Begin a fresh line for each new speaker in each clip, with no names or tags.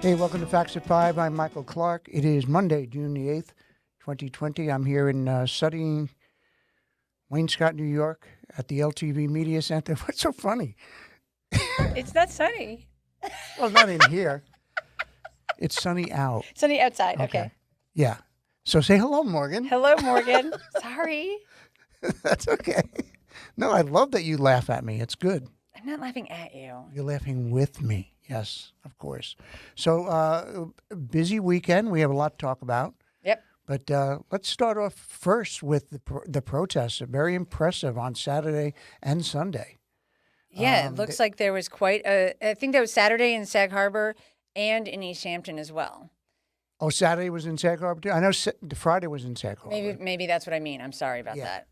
Hey, welcome to Facts at 5. I'm Michael Clark. It is Monday, June the 8th, 2020. I'm here in sunny Waynescott, New York at the LTV Media Center. What's so funny?
It's not sunny.
Well, not in here. It's sunny out.
Sunny outside. Okay.
Yeah. So say hello, Morgan.
Hello, Morgan. Sorry.
That's okay. No, I love that you laugh at me. It's good.
I'm not laughing at you.
You're laughing with me. Yes, of course. So busy weekend. We have a lot to talk about.
Yep.
But let's start off first with the protests. Very impressive on Saturday and Sunday.
Yeah, it looks like there was quite a. I think that was Saturday in Sag Harbor and in East Hampton as well.
Oh, Saturday was in Sag Harbor too? I know Friday was in Sag Harbor.
Maybe that's what I mean. I'm sorry about that.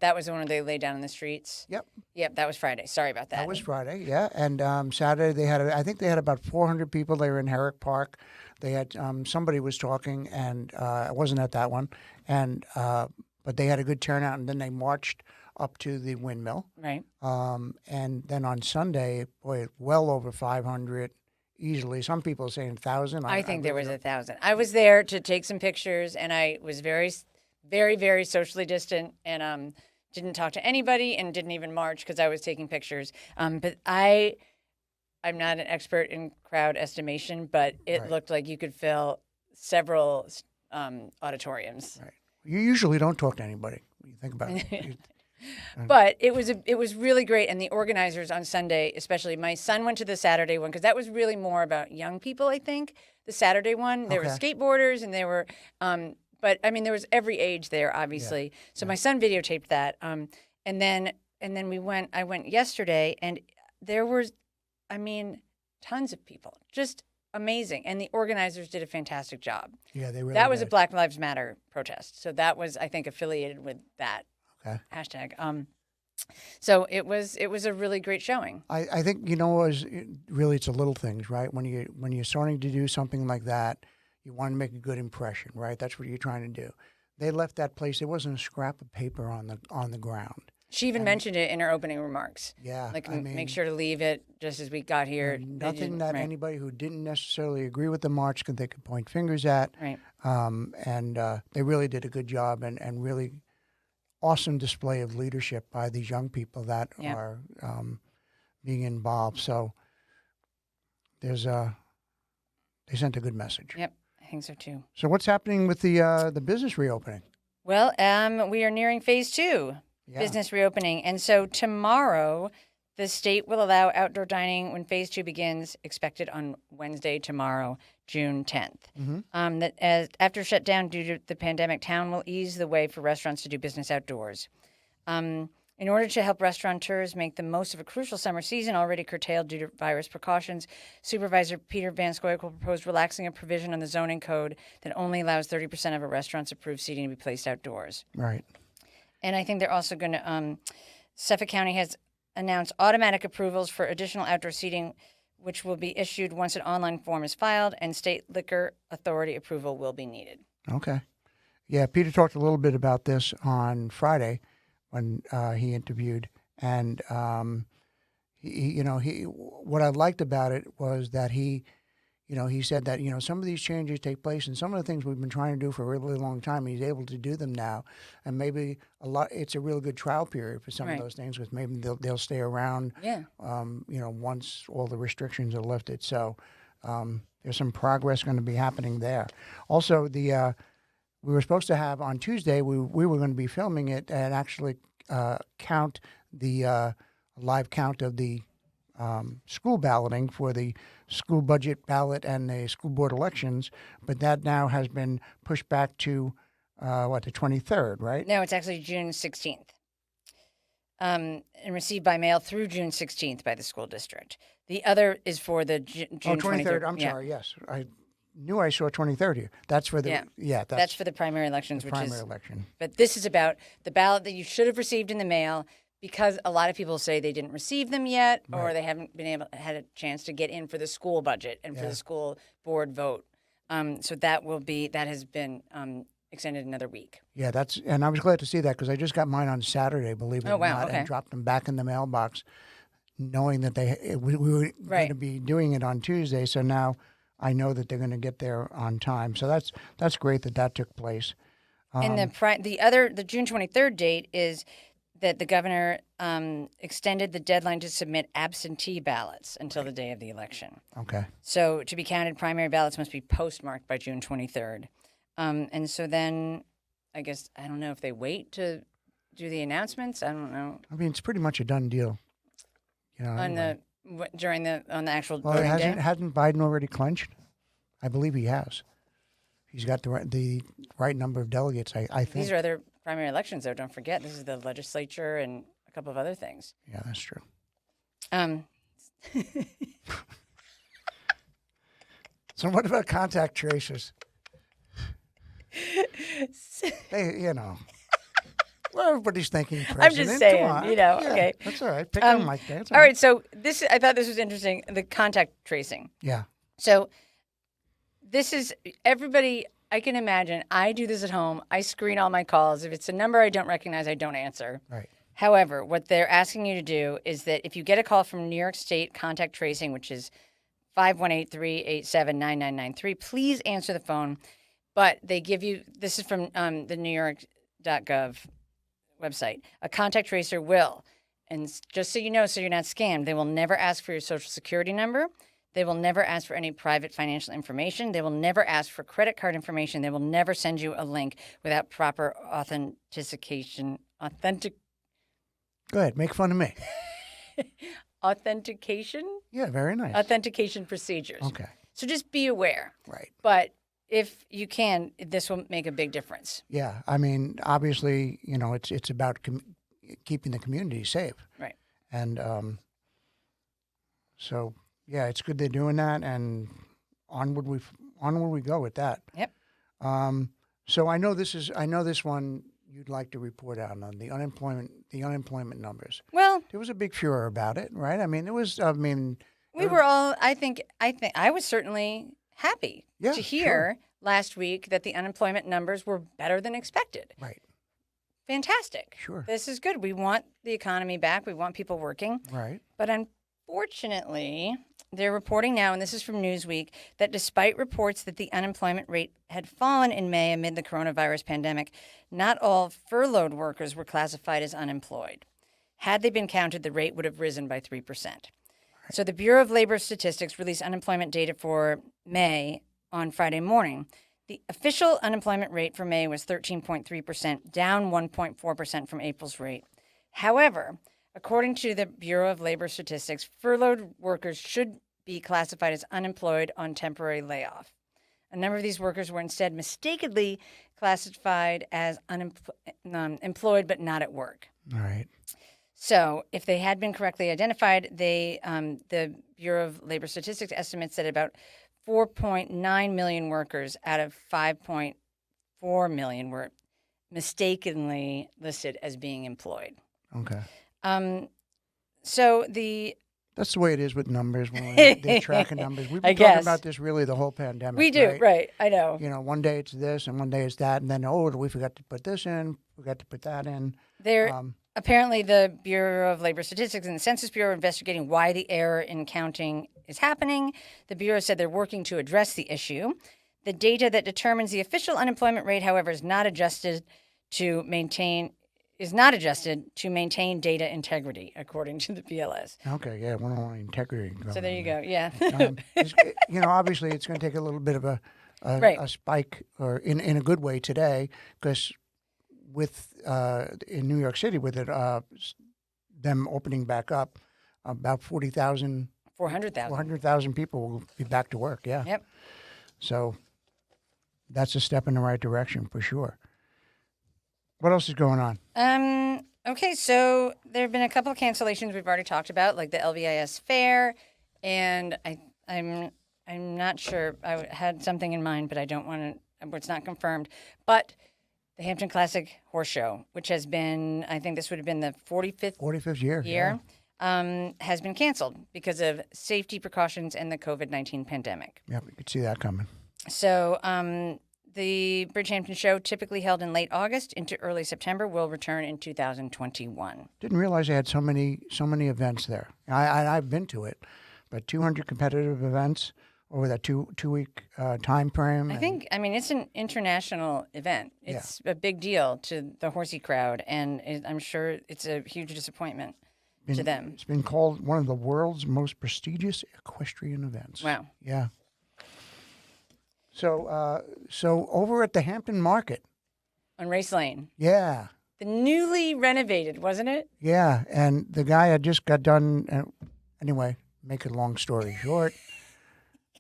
That was the one where they laid down in the streets. Yep, that was Friday. Sorry about that.
That was Friday, yeah. And Saturday they had, I think they had about 400 people. They were in Herrick Park. They had somebody was talking, and I wasn't at that one. And but they had a good turnout, and then they marched up to the windmill.
Right.
And then on Sunday, boy, well over 500. Easily. Some people are saying 1,000.
I think there was 1,000. I was there to take some pictures, and I was very, very, very socially distant, and didn't talk to anybody, and didn't even march because I was taking pictures. But I'm not an expert in crowd estimation, but it looked like you could fill several auditoriums.
Right. You usually don't talk to anybody when you think about it.
But it was really great, and the organizers on Sunday, especially my son went to the Saturday one because that was really more about young people. I think the Saturday one there were skateboarders and there were, but I mean there was every age there obviously. Yeah. So my son videotaped that, and then I went yesterday and there was, I mean, tons of people, just amazing, and the organizers did a fantastic job.
Yeah, they really.
That was
did.
a Black Lives Matter protest, so that was I think affiliated with that.
Okay.
Hashtag. So it was a really great showing.
I think really it's the little things, right? When you're starting to do something like that, you want to make a good impression, right? That's what you're trying to do. They left that place. There wasn't a scrap of paper on the ground.
She even mentioned it in her opening remarks.
Yeah,
like make sure to leave it just as we got here.
Nothing that anybody who didn't necessarily agree with the march they could point fingers at.
Right.
And they really did a good job and really. Awesome display of leadership by these young people that are being involved. So they sent a good message.
Yep, I think so too.
So what's happening with the business reopening?
Well, we are nearing phase 2, business reopening, and so tomorrow the state will allow outdoor dining when phase 2 begins, expected on Wednesday tomorrow, June 10th. Mm-hmm. After shutdown due to the pandemic, town will ease the way for restaurants to do business outdoors. In order to help restaurateurs make the most of a crucial summer season already curtailed due to virus precautions, Supervisor Peter Van Scoyoc will propose relaxing a provision on the zoning code that only allows 30% of a restaurant's approved seating to be placed outdoors.
Right.
And I think they're also going to Suffolk County has announced automatic approvals for additional outdoor seating, which will be issued once an online form is filed, and state liquor authority approval will be needed. Okay.
Yeah, Peter talked a little bit about this on Friday when he interviewed, and what I liked about it was that he said that some of these changes take place, and some of the things we've been trying to do for a really long time, he's able to do them now, and maybe it's a really good trial period for some of those things, because maybe they'll stay around.
Yeah.
Once all the restrictions are lifted. So there's some progress going to be happening there. Also, we were supposed to have on Tuesday. We were going to be filming it and actually count the live count of the school balloting for the school budget ballot and the school board elections, but that now has been pushed back to the 23rd, right?
No, it's actually June 16th. And received by mail through June 16th by the school district. The other is for the June 23rd.
I'm sorry, yes. I knew I saw 23rd here. That's for the
that's for the primary elections,
election.
But this is about the ballot that you should have received in the mail, because a lot of people say they didn't receive them yet, or they haven't had a chance to get in for the school budget and for the school board vote. So that has been extended another week.
Yeah, and I was glad to see that, because I just got mine on Saturday, believe it or not, and dropped them back in the mailbox, knowing that we were going to be doing it on Tuesday. So now I know that they're going to get there on time. So that's great that took place.
And the June 23rd date is that the governor extended the deadline to submit absentee ballots until the day of the election.
Okay.
So to be counted, primary ballots must be postmarked by June 23rd. And so then I guess, I don't know if they wait to do the announcements. I don't know.
I mean, it's pretty much a done deal.
On
anyway.
on the actual
Well,
voting day?
hasn't Biden already clinched? I believe he has. He's got the right number of delegates, I think.
These are other primary elections, though. Don't forget, this is the legislature and a couple of other things.
Yeah, that's true. So what about contact tracers? They, well, everybody's thinking president.
I'm just saying,
Come on.
okay.
That's all right. Pick on Mike there. That's
all right, so I thought this was interesting, the contact tracing.
Yeah.
So this is everybody. I can imagine. I do this at home. I screen all my calls. If it's a number I don't recognize, I don't answer.
Right.
However, what they're asking you to do is that if you get a call from New York State Contact Tracing, which is 518-387-9993, please answer the phone. But they give you, this is from the newyork.gov website, a contact tracer will, and just so you know, so you're not scammed, they will never ask for your social security number. They will never ask for any private financial information. They will never ask for credit card information. They will never send you a link without proper authentication.
Go ahead. Make fun of me.
Authentication?
Yeah, very nice.
Authentication procedures.
Okay.
So just be aware.
Right.
But if you can, this will make a big difference.
Yeah. I mean, obviously, it's about keeping the community safe.
Right.
And so, yeah, it's good they're doing that, and onward we go with that.
Yep.
So I know this one you'd like to report out on the unemployment numbers.
Well,
there was a big furor about it, right? I mean,
we were all. I think I was certainly happy to hear last week that the unemployment numbers were better than expected.
Right.
Fantastic.
Sure.
This is good. We want the economy back. We want people working.
Right.
But unfortunately, they're reporting now, and this is from Newsweek, that despite reports that the unemployment rate had fallen in May amid the coronavirus pandemic, not all furloughed workers were classified as unemployed. Had they been counted, the rate would have risen by 3%. Right. So the Bureau of Labor Statistics released unemployment data for May on Friday morning. The official unemployment rate for May was 13.3%, down 1.4% from April's rate. However, according to the Bureau of Labor Statistics, furloughed workers should be classified as unemployed on temporary layoff. A number of these workers were instead mistakenly classified as employed but not at work.
All right.
So if they had been correctly identified, the Bureau of Labor Statistics estimates that about 4.9 million workers out of 5.4 million were mistakenly listed as being employed.
Okay.
So
that's the way it is with numbers when they're tracking numbers. We've been talking about this really the whole pandemic.
We do, right? I know.
One day it's this and one day it's that, and then we forgot to put this in, forgot to put that in.
Apparently, the Bureau of Labor Statistics and the Census Bureau are investigating why the error in counting is happening. The Bureau said they're working to address the issue. The data that determines the official unemployment rate, however, is not adjusted to maintain data integrity, according to the BLS.
Okay, yeah, we don't want integrity.
So there you go, yeah.
Obviously, it's going to take a little bit of a spike, or in a good way today, because in New York City, with it them opening back up, about 400,000 people will be back to work. Yeah.
Yep.
So that's a step in the right direction for sure. What else is going on?
Okay, so there have been a couple of cancellations we've already talked about, like the LVIS fair, and I'm not sure. I had something in mind, but I don't want to. It's not confirmed. But the Hampton Classic Horse Show, which has been, I think this would have been the 45th
year,
has been canceled because of safety precautions and the COVID-19 pandemic.
Yeah, we could see that coming.
So the Bridgehampton Show, typically held in late August into early September, will return in 2021.
Didn't realize they had so many events there. I've been to it, but 200 competitive events over that two week time frame.
I think, I mean, it's an international event. It's a big deal to the horsey crowd, and I'm sure it's a huge disappointment to them.
It's been called one of the world's most prestigious equestrian events.
Wow.
Yeah. So, so over at the Hampton Market.
On Race Lane.
Yeah.
The newly renovated, wasn't it?
Yeah, and the guy had just got done. Anyway, make a long story short,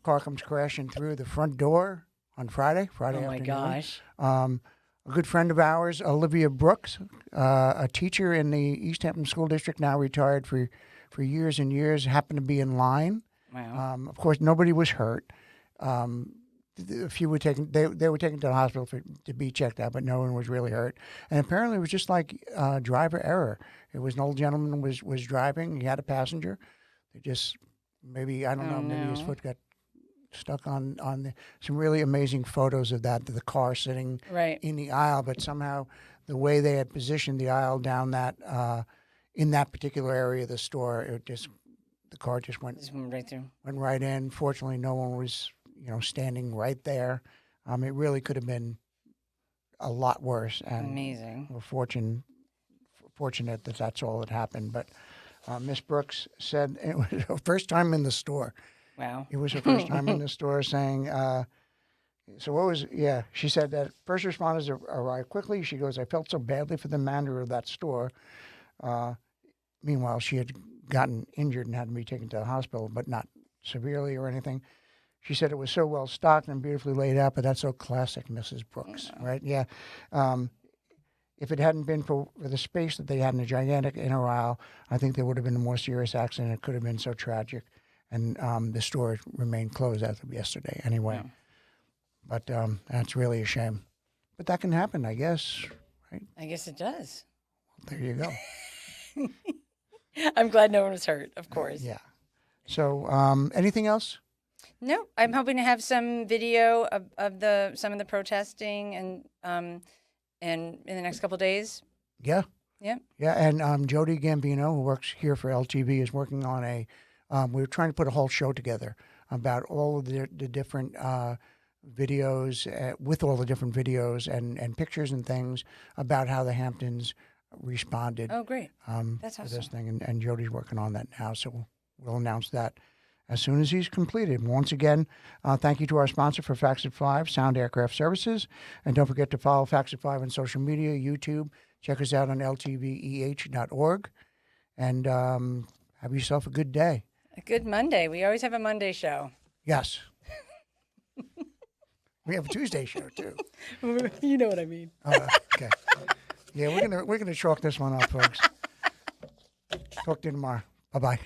car comes crashing through the front door on Friday
Oh my
afternoon.
gosh.
A good friend of ours, Olivia Brooks, a teacher in the East Hampton School District, now retired for years and years, happened to be in line.
Wow.
Of course, nobody was hurt. A few were taken. They were taken to the hospital to be checked out, but no one was really hurt. And apparently, it was just like driver error. It was an old gentleman was driving. He had a passenger. They just maybe I don't know. Maybe his foot got stuck on some really amazing photos of that. The car sitting in the aisle, but somehow the way they had positioned the aisle down that in that particular area of the store, the car just went
right through.
Went right in. Fortunately, no one was standing right there. It really could have been a lot worse. And
amazing.
We're fortunate that that's all that happened. But Miss Brooks said it was her first time in the store.
Wow.
It was her first time in the store saying, she said that first responders arrived quickly. She goes, I felt so badly for the manager of that store. Meanwhile, she had gotten injured and had to be taken to the hospital, but not severely or anything. She said it was so well stocked and beautifully laid out, but that's so classic Mrs. Brooks, right? Yeah. If it hadn't been for the space that they had in the gigantic inner aisle, I think there would have been a more serious accident. It could have been so tragic. And the store remained closed as of yesterday anyway. Yeah. But that's really a shame. But that can happen, I guess, right?
I guess it does.
There you go.
I'm glad no one was hurt, of course.
Yeah. So anything else?
No, I'm hoping to have some video of some of the protesting and in the next couple of days.
Yeah.
Yeah.
Yeah, and Jody Gambino, who works here for LTV, is working on we were trying to put a whole show together about all of the different videos, with all the different videos and pictures and things about how the Hamptons responded.
Oh, great. That's
to
awesome.
this thing, and Jody's working on that now, so we'll announce that as soon as he's completed. Once again, thank you to our sponsor for Facts at 5, Sound Aircraft Services. And don't forget to follow Facts at 5 on social media, YouTube. Check us out on ltveh.org. And have yourself a good day.
A good Monday. We always have a Monday show.
Yes. We have a Tuesday show, too.
You know what I mean.
Okay. Yeah, we're gonna chalk this one up, folks. Talk to you tomorrow. Bye-bye.